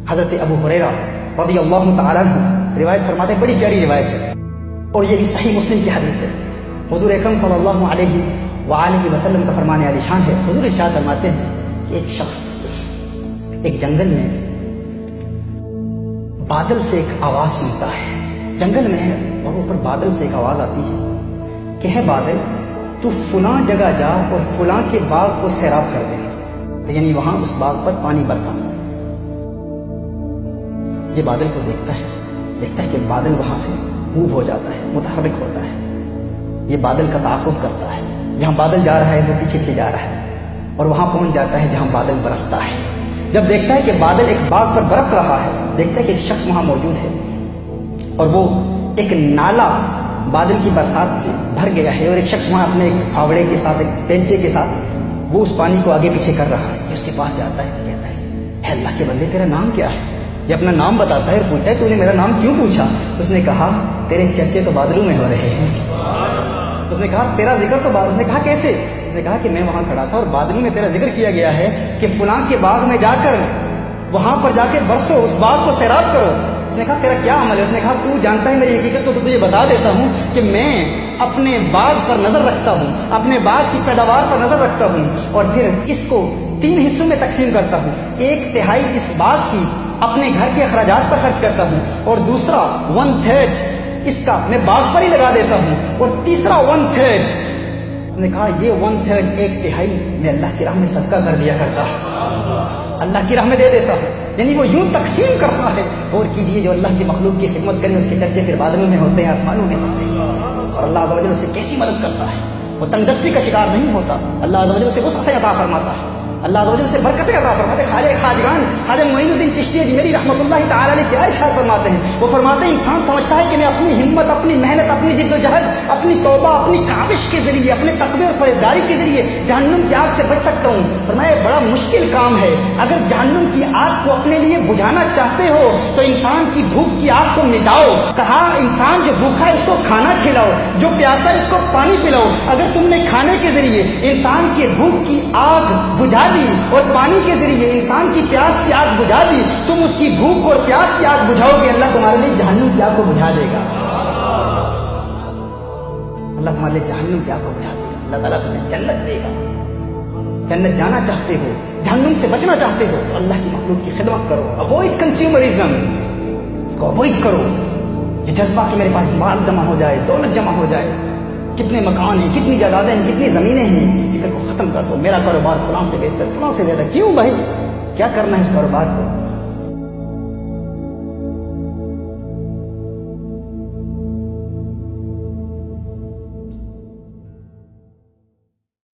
حضرت ابو ہریرہ رضی اللہ تعالیٰ عنہ روایت فرماتے ہیں، بڑی پیاری روایت ہے اور یہ بھی صحیح مسلم کی حدیث ہے۔ حضور اکرم صلی اللہ علیہ وآلہ وسلم کا فرمان عالی شان ہے۔ حضور ارشاد فرماتے ہیں کہ ایک شخص ایک جنگل میں بادل سے ایک آواز سنتا ہے، جنگل میں ہے اور اوپر بادل سے ایک آواز آتی ہے کہ ہے بادل، تو فلاں جگہ جا اور فلاں کے باغ کو سیراب کر دے، یعنی وہاں اس باغ پر پانی برسا۔ یہ بادل کو دیکھتا ہے کہ بادل وہاں سے موو ہو جاتا ہے، متحرک ہوتا ہے۔ یہ بادل کا تعاقب کرتا ہے، جہاں بادل جا رہا ہے وہ پیچھے پیچھے جا رہا ہے اور وہاں پہنچ جاتا ہے جہاں بادل برستا ہے۔ جب دیکھتا ہے کہ بادل ایک باغ پر برس رہا ہے، دیکھتا ہے کہ ایک شخص وہاں موجود ہے اور وہ ایک نالا بادل کی برسات سے بھر گیا ہے اور ایک شخص وہاں اپنے ایک پھاوڑے کے ساتھ، ایک پینچے کے ساتھ وہ اس پانی کو آگے پیچھے کر رہا ہے۔ یہ اس کے پاس جاتا ہے، کہتا ہے اللہ کے بندے تیرا نام کیا ہے؟ یہ اپنا نام بتاتا ہے اور پوچھتا ہے تو نے میرا نام کیوں پوچھا؟ اس نے کہا تیرے چرچے تو بادلوں میں ہو رہے ہیں۔ اس نے کہا تیرا ذکر تو بادل، نے کہا کیسے؟ اس نے کہا کہ میں وہاں کھڑا تھا اور بادلوں میں تیرا ذکر کیا گیا ہے کہ فلاں کے باغ میں جا کر وہاں پر جا کے برسو، اس باغ کو سیراب کرو۔ اس نے کہا تیرا کیا عمل ہے؟ اس نے کہا تو جانتا ہے میری حقیقت کو، تو تجھے بتا دیتا ہوں کہ میں اپنے باغ پر نظر رکھتا ہوں، اپنے باغ کی پیداوار پر نظر رکھتا ہوں اور پھر اس کو 3 حصوں میں تقسیم کرتا ہوں۔ 1/3 اس باغ کی اپنے گھر کے اخراجات پر خرچ کرتا ہوں اور دوسرا 1/3 اس کا میں باغ پر ہی لگا دیتا ہوں اور تیسرا 1/3 اس نے کہا یہ 1/3 1/3 میں اللہ کی راہ میں صدقہ کر دیا کرتا ہوں، اللہ کی راہ میں دے دیتا ہوں۔ یعنی وہ یوں تقسیم کرتا ہے۔ اور کیجئے جو اللہ کی مخلوق کی خدمت کرے اس کے چرچے پھر بادلوں میں ہوتے ہیں، آسمانوں میں ہوتے ہیں، اور اللہ عز و جل اسے کیسی مدد کرتا ہے۔ وہ تنگ دستی کا شکار نہیں ہوتا، اللہ عز و جل اسے وسعت عطا فرماتا ہے، اللہ عز و جل سے برکتیں عطا فرماتے ہیں۔ خواجہ خواجگان خواجہ معین الدین چشتی اجمیری رحمۃ اللہ تعالی علیہ کیا ارشاد فرماتے ہیں؟ وہ فرماتے ہیں انسان سمجھتا ہے کہ میں اپنی ہمت، اپنی محنت، اپنی جد و جہد، اپنی توبہ، اپنی کاوش کے ذریعے، اپنے تقوی اور پرہیزگاری کے ذریعے جہنم کی آگ سے بچ سکتا ہوں۔ فرمایا بڑا مشکل کام ہے، اگر جہنم کی آگ کو اپنے لیے بجھانا چاہتے ہو تو انسان کی بھوک کی آگ کو مٹاؤ۔ کہا انسان جو بھوکا ہے اس کو کھانا کھلاؤ، جو پیاسا ہے اس کو پانی پلاؤ۔ اگر تم نے کھانے کے ذریعے انسان کی بھوک کی آگ بجھا دی اور پانی کے ذریعے انسان کی پیاس کی آگ بجھا دی، تم اس کی بھوک اور پیاس کی آگ بجھاؤ گے، اللہ تمہارے لیے جہنم کی آگ کو بجھا دے گا۔ اللہ تمہارے لیے جہنم کی آگ کو بجھا دے گا۔ اللہ تعالیٰ تمہیں جنت دے گا۔ جنت جانا چاہتے ہو، جہنم سے بچنا چاہتے ہو تو اللہ کی مخلوق کی خدمت کرو، اوائڈ کنزیومرزم، اس کو اوائڈ کرو۔ یہ جذبہ کہ میرے پاس مال جمع ہو جائے، دولت جمع ہو جائے، کتنے مکان ہیں، کتنی جائیدادیں ہیں، کتنی زمینیں ہیں، اس فکر کو ختم کر دو۔ میرا کاروبار فلاں سے بہتر، فلاں سے زیادہ، کیوں بھائی؟ کیا کرنا ہے اس کاروبار کو؟